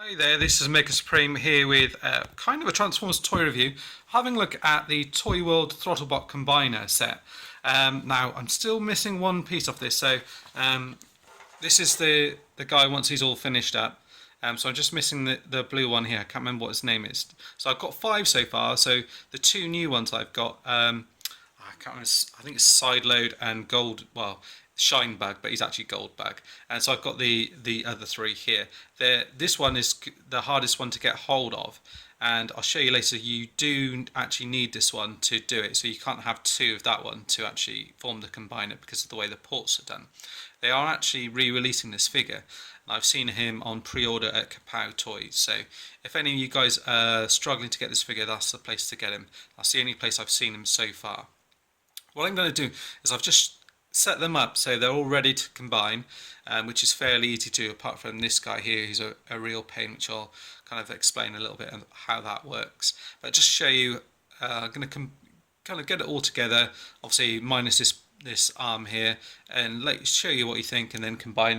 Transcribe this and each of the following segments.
Hi there, this is Maker Supreme here with kind of a Transformers toy review, having a look at the Toyworld Throttlebot Combiner set. Now, I'm still missing one piece of this, so this is the guy once he's all finished up. So I'm just missing the blue one here, I can't remember what his name is. So I've got 5 so far, so the 2 new ones I've got, I can't remember, I think it's Side Load and Gold, well, Shine Bug, but he's actually Gold Bug. And so I've got the other 3 here. This one is the hardest one to get hold of, and I'll show you later. You do actually need this one to do it, so you can't have 2 of that one to actually form the combiner because of the way the ports are done. They are actually re-releasing this figure, and I've seen him on pre-order at Kapow Toys. So if any of you guys are struggling to get this figure, that's the place to get him. That's the only place I've seen him so far. What I'm going to do is I've just set them up so they're all ready to combine, which is fairly easy to do, apart from this guy here who's a real pain, which I'll kind of explain a little bit on how that works. But just show you, I'm going to kind of get it all together, obviously minus this arm here, and show you what you think, and then compare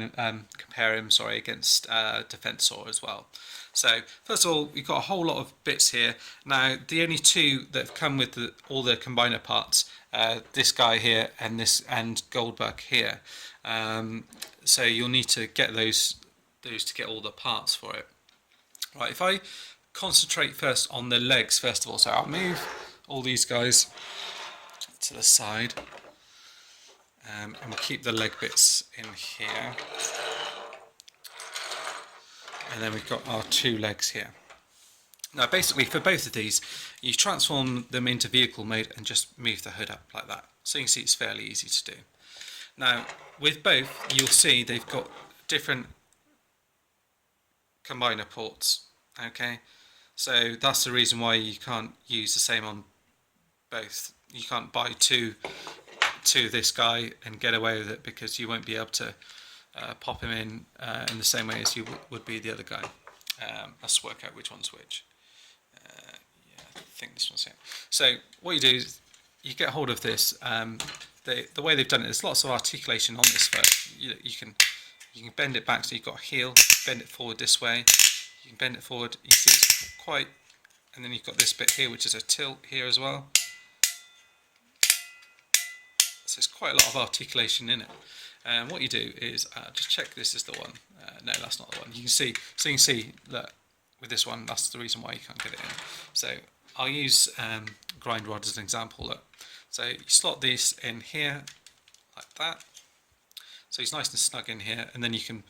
him against Defensor as well. So first of all, we've got a whole lot of bits here. Now the only 2 that have come with all the combiner parts, this guy here and Goldbug here. So you'll need to get those to get all the parts for it. Right, if I concentrate first on the legs first of all, so I'll move all these guys to the side, and we'll keep the leg bits in here. And then we've got our 2 legs here. Now basically for both of these, you transform them into vehicle mode and just move the hood up like that. So you can see it's fairly easy to do. Now with both, you'll see they've got different combiner ports. Okay, so that's the reason why you can't use the same on both. You can't buy two of this guy and get away with it, because you won't be able to pop him in the same way as you would be the other guy. Let's work out which one's which. Yeah, I think this one's it. So what you do is you get hold of this. The way they've done it, there's lots of articulation on this first. You can bend it back so you've got a heel, bend it forward this way. You can bend it forward. You see it's quite, and then you've got this bit here, which is a tilt here as well. So there's quite a lot of articulation in it. And what you do is just check this is the one. No, that's not the one. You can see that with this one, that's the reason why you can't get it in. So I'll use grind rod as an example. Look. So you slot these in here like that. So he's nice and snug in here, and then you can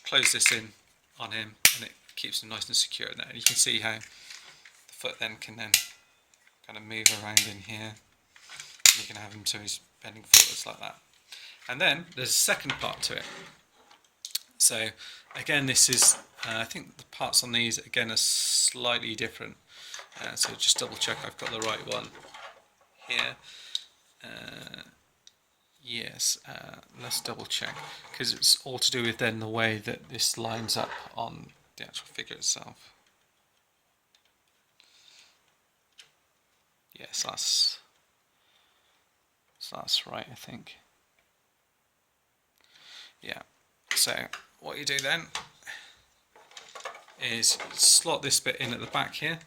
close this in on him, and it keeps him nice and secure in there. And you can see how the foot then can kind of move around in here. And you can have him so he's bending forwards like that. And then there's a second part to it. So again, this is, I think the parts on these again are slightly different. So just double check I've got the right one here. Yes, let's double check, because it's all to do with then the way that this lines up on the actual figure itself. Yes, that's right, I think. Yeah, so what you do then is slot this bit in at the back here,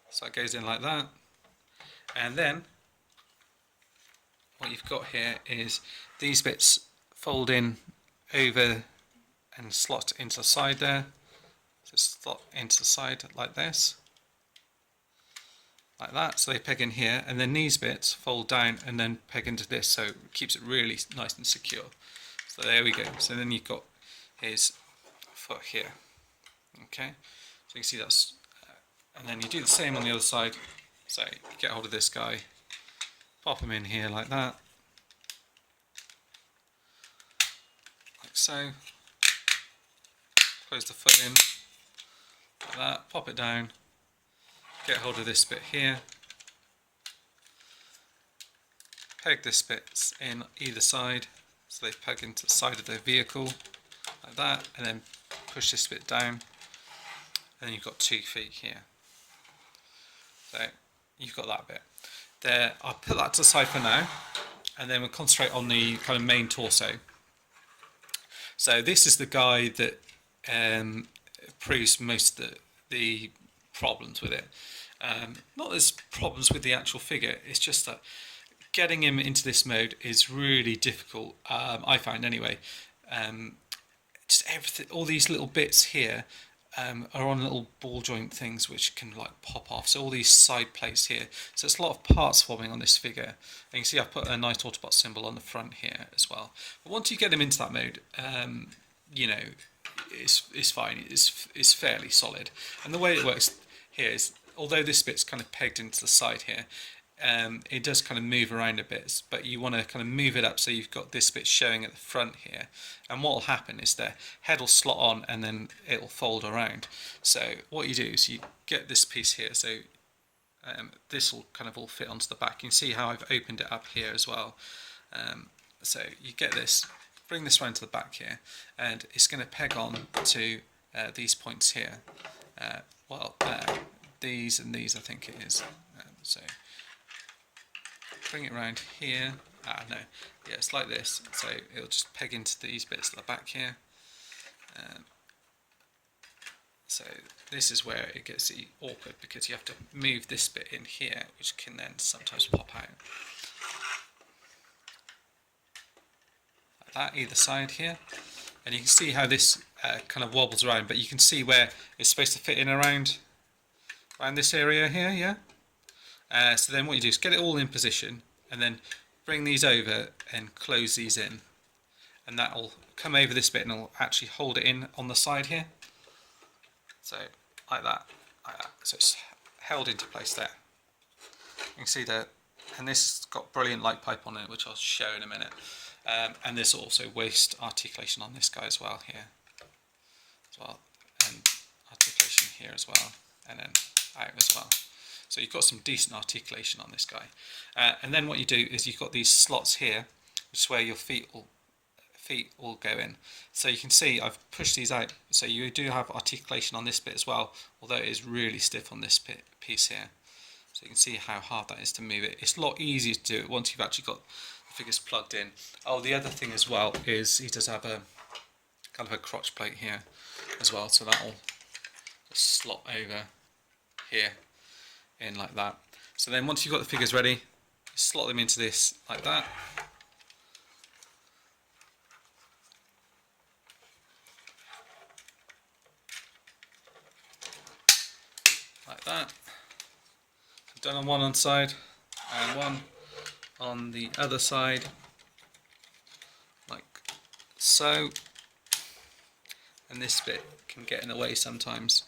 so it goes in like that, and then what you've got here is these bits fold in over and slot into the side there, so slot into the side like this, like that, so they peg in here, and then these bits fold down and then peg into this, so it keeps it really nice and secure. So there we go. So then you've got his foot here. Okay, so you can see that's, and then you do the same on the other side. So you get hold of this guy, pop him in here like that, like so. Close the foot in like that. Pop it down. Get hold of this bit here. Peg this bit in either side. So they plug into the side of their vehicle like that, and then push this bit down, and then you've got 2 feet here. So you've got that bit there. I'll put that to the side for now, and then we'll concentrate on the kind of main torso. So this is the guy that proves most of the problems with it. Not there's problems with the actual figure, it's just that getting him into this mode is really difficult, I find anyway. Just everything, all these little bits here are on little ball joint things which can like pop off. So all these side plates here. So it's a lot of parts forming on this figure. And you can see I've put a nice Autobot symbol on the front here as well. But once you get him into that mode, you know, it's fine. It's fairly solid. And the way it works here is, although this bit's kind of pegged into the side here, it does kind of move around a bit, but you want to kind of move it up so you've got this bit showing at the front here. And what will happen is the head will slot on and then it will fold around. So what you do is you get this piece here, so this will kind of all fit onto the back. You can see how I've opened it up here as well. So you get this, bring this round to the back here, and it's going to peg on to these points here. These and these I think it is. So bring it around here. No, yeah, it's like this. So it'll just peg into these bits at the back here. So this is where it gets awkward, because you have to move this bit in here, which can then sometimes pop out. Like that, either side here. And you can see how this kind of wobbles around, but you can see where it's supposed to fit in around this area here, yeah? So then what you do is get it all in position, and then bring these over and close these in. And that will come over this bit and it'll actually hold it in on the side here. So, like that, like that. So it's held into place there. You can see that, and this has got brilliant light pipe on it, which I'll show in a minute. And there's also waist articulation on this guy as well here. As well. And articulation here as well. And then out as well. So you've got some decent articulation on this guy. And then what you do is you've got these slots here, which is where your feet will go in. So you can see I've pushed these out, so you do have articulation on this bit as well, although it is really stiff on this piece here. So you can see how hard that is to move it. It's a lot easier to do it once you've actually got the figures plugged in. Oh, the other thing as well is he does have a kind of a crotch plate here as well, so that will just slot over here in like that. So then once you've got the figures ready, slot them into this like that. Like that. So done on one side and one on the other side, like so. And this bit can get in the way sometimes.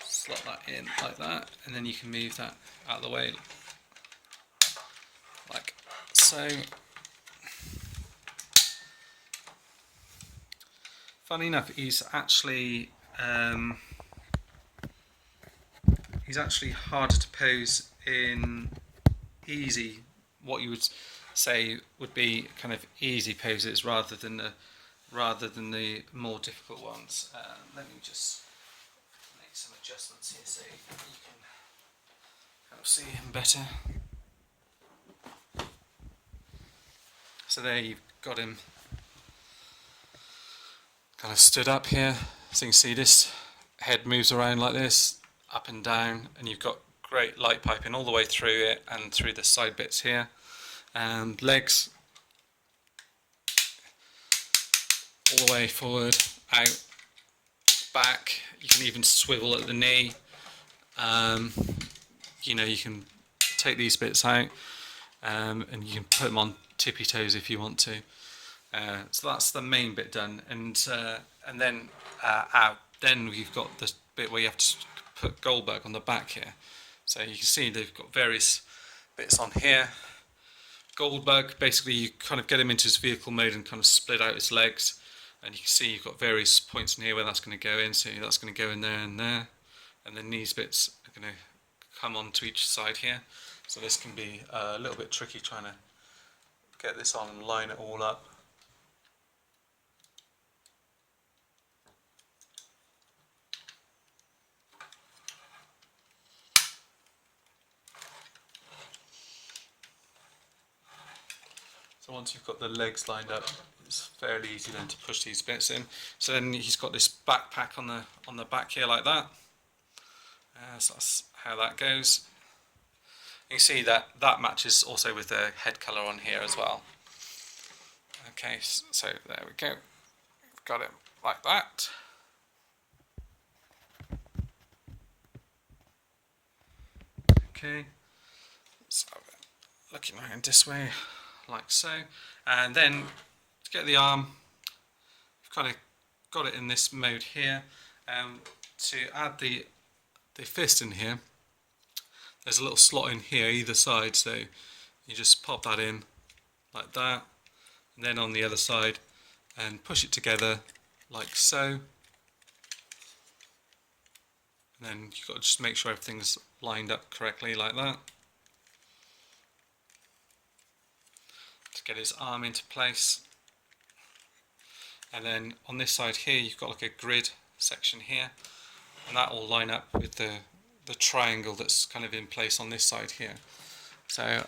Slot that in like that, and then you can move that out of the way like so. Funny enough, he's actually harder to pose in easy, what you would say would be kind of easy poses, rather than the more difficult ones. Let me just make some adjustments here so you can kind of see him better. So there you've got him kind of stood up here, so you can see this head moves around like this, up and down, and you've got great light piping all the way through it and through the side bits here. And legs all the way forward, out, back. You can even swivel at the knee. You know, you can take these bits out, and you can put them on tippy toes if you want to. So that's the main bit done, and then out. Then we've got this bit where you have to put Goldberg on the back here. So you can see they've got various bits on here. Goldberg, basically you kind of get him into his vehicle mode and kind of split out his legs, and you can see you've got various points in here where that's going to go in. So that's going to go in there and there, and then these bits are going to come onto each side here. So this can be a little bit tricky trying to get this on and line it all up. So once you've got the legs lined up, it's fairly easy then to push these bits in. So then he's got this backpack on the back here like that. So that's how that goes. You can see that that matches also with the head colour on here as well. Okay, so there we go. Got it like that. Okay, so looking around this way, like so. And then to get the arm, you've kind of got it in this mode here. To add the fist in here, there's a little slot in here either side, so you just pop that in like that, and then on the other side and push it together like so, and then you've got to just make sure everything's lined up correctly like that to get his arm into place. And then on this side here you've got like a grid section here, and that will line up with the triangle that's kind of in place on this side here. So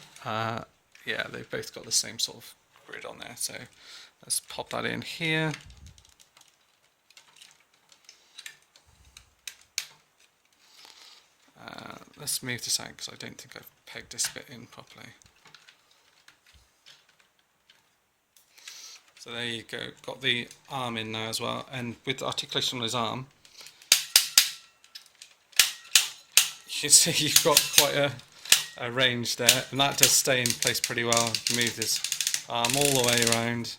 yeah, they've both got the same sort of grid on there, so let's pop that in here. Let's move this out because I don't think I've pegged this bit in properly. So there you go, got the arm in now as well, and with the articulation on his arm, you can see you've got quite a range there, and that does stay in place pretty well. You move this arm all the way around,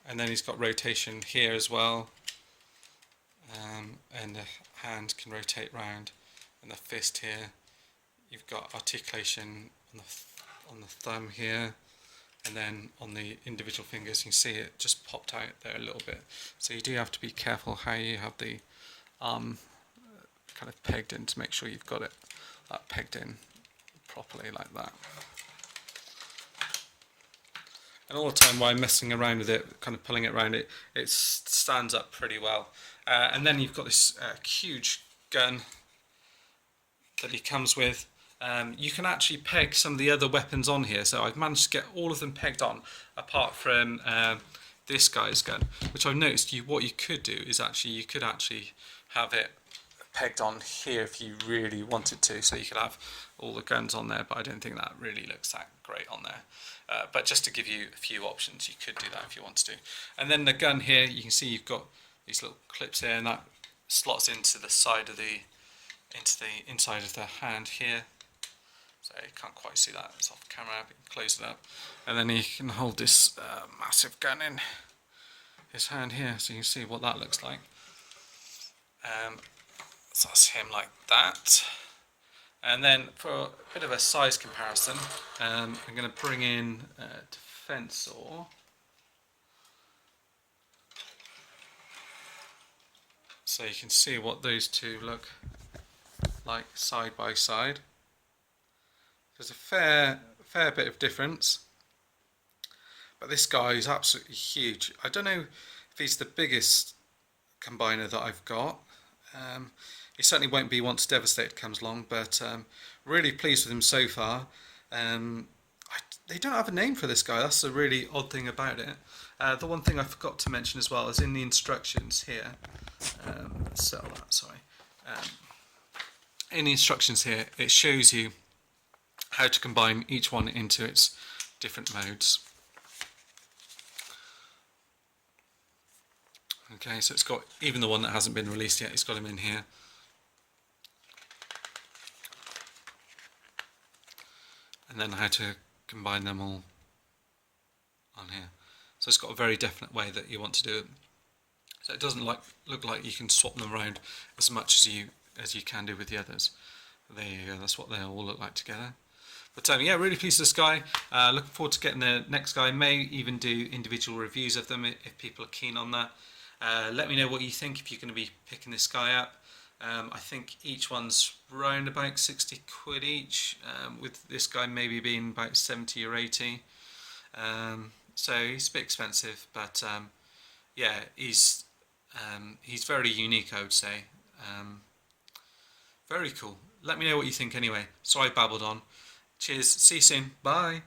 and then he's got rotation here as well, and the hand can rotate round, and the fist here. You've got articulation on the thumb here, and then on the individual fingers you can see it just popped out there a little bit. So you do have to be careful how you have the arm kind of pegged in to make sure you've got it pegged in properly like that. And all the time while I'm messing around with it, kind of pulling it around, it stands up pretty well. And then you've got this huge gun that he comes with. You can actually peg some of the other weapons on here, so I've managed to get all of them pegged on apart from this guy's gun, which I've noticed what you could do is you could actually have it pegged on here if you really wanted to, so you could have all the guns on there, but I don't think that really looks that great on there. But just to give you a few options, you could do that if you wanted to. And then the gun here, you can see you've got these little clips here, and that slots into the side of inside of the hand here. So you can't quite see that, it's off camera, but you can close it up. And then he can hold this massive gun in his hand here, so you can see what that looks like. So that's him like that. And then for a bit of a size comparison, I'm going to bring in Defense Saw. So you can see what those two look like side by side. There's a fair bit of difference, but this guy is absolutely huge. I don't know if he's the biggest combiner that I've got. He certainly won't be once Devastate comes along, but really pleased with him so far. They don't have a name for this guy, that's the really odd thing about it. The one thing I forgot to mention as well is in the instructions here, let's sell that, sorry. In the instructions here, it shows you how to combine each one into its different modes. Okay, so it's got, even the one that hasn't been released yet, it's got him in here. And then how to combine them all on here. So it's got a very definite way that you want to do it. So it doesn't look like you can swap them around as much as you can do with the others. There you go, that's what they all look like together. But yeah, really pleased with this guy. Looking forward to getting the next guy. May even do individual reviews of them if people are keen on that. Let me know what you think if you're going to be picking this guy up. I think each one's round about 60 quid each, with this guy maybe being about 70 or 80. So he's a bit expensive, but yeah, he's very unique, I would say. Very cool. Let me know what you think anyway. Sorry I babbled on. Cheers, see you soon, bye.